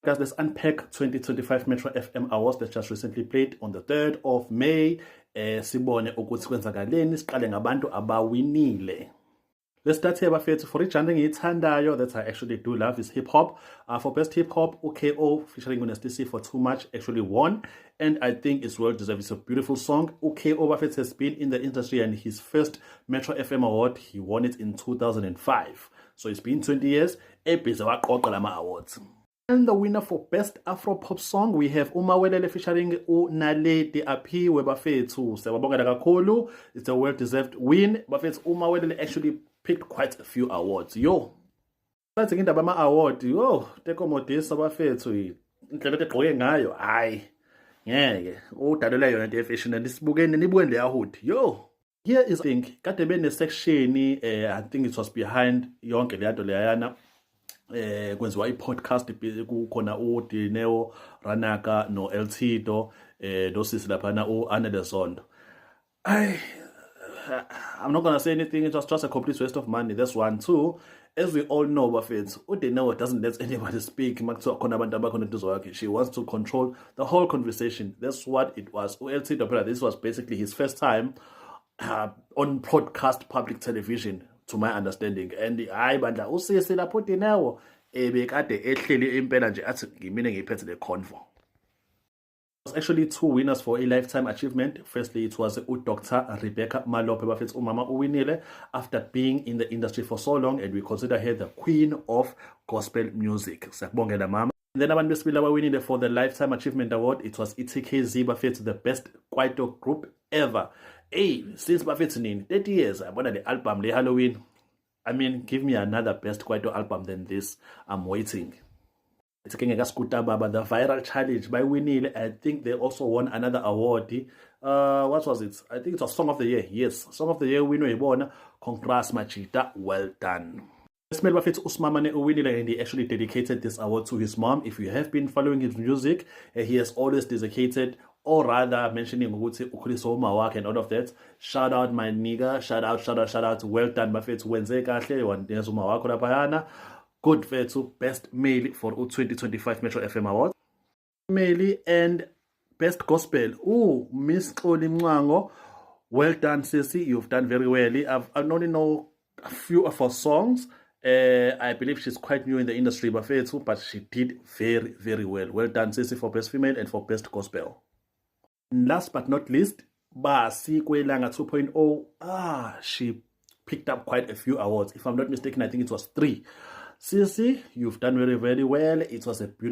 Guys, let's unpack 2025 Metro FM Awards that just recently played on the 3rd of May. Sibone ukuthi kwenzakaleni, siqale ngabantu abawinile. Let's start here, bafethu. For i-genre engiyithandayo that I actually do love is hip-hop. For best hip-hop, UKO featuring Nasty C for Too Much actually won. And I think it's well-deserved. It's a beautiful song. UKO, bafethu, has been in the industry, and his first Metro FM award, he won it in 2005. So it's been 20 years. Ebhize waqoqa lama awards. And the winner for Best Afro-Pop Song, we have Umawelele featuring uNaledi Aphi webafethu. Siyababongela kakhulu. It's a well-deserved win. Bafethu, Umawelele actually picked quite a few awards. Yo. Sathi ngindaba ama-award. Yo, Teko Modisa bafethu. Indlela egqoke ngayo. Hayi. Ngeke. Udalela yona into efashionable. Nisibukeni nibukeni le hood. Yo. Here is, I think, kade bene section, I think it was behind yonke le nto leyana. Kwenziwa i-podcast kukhona uDineo Ranaka no Eltido nosisi laphana uAnele Zondo. I'm not gonna say anything. It was just a complete waste of money. That's one. Two, as we all know, Buffett, uDineo doesn't let anybody speak. She wants to control the whole conversation. That's what it was. Eltido, this was basically his first time on broadcast public television, to my understanding. And hayi bandla usisi lapho Dineo ebekade ehleli impela nje athi ngimine ngiphethe le convo. There was actually two winners for a lifetime achievement. Firstly, it was Dr. Rebecca Malope bafethu umama uwinile after being in the industry for so long, and we consider her the queen of gospel music. Siyabongela mama. And then abantu besibili abawinile for the lifetime achievement award, it was ETKZ bafethu, the best kwaito group ever. Hey, since bafethu nini 30 years yabona the album le Halloween. I mean, give me another best kwaito album than this. I'm waiting. It's again Skuta Baba, the viral challenge by winile. I think they also won another award. What was it? I think it was Song of the Year. Yes, Song of the Year winner won. Congrats Machita, well done. Smell Buffett Usmamane Uwinile, and he actually dedicated this award to his mom. If you have been following his music, he has always dedicated, or rather mentioning Ukriso Mawak and all of that. Shout out my nigga, shout out, well done Buffett Wednesday Kashle, one Desu Mawak Rapayana. Good to best male for 2025 Metro FM Awards. Male and best gospel. Ooh, Miss Oli Mwango. Well done, Sissy. You've done very well. I only know a few of her songs. I believe she's quite new in the industry, but she did very, very well. Well done, Sissy, for best female and for best gospel. And last but not least, Basi Kwelanga 2.0. She picked up quite a few awards. If I'm not mistaken, I think it was 3. Sissy, you've done very, very well. It was a beautiful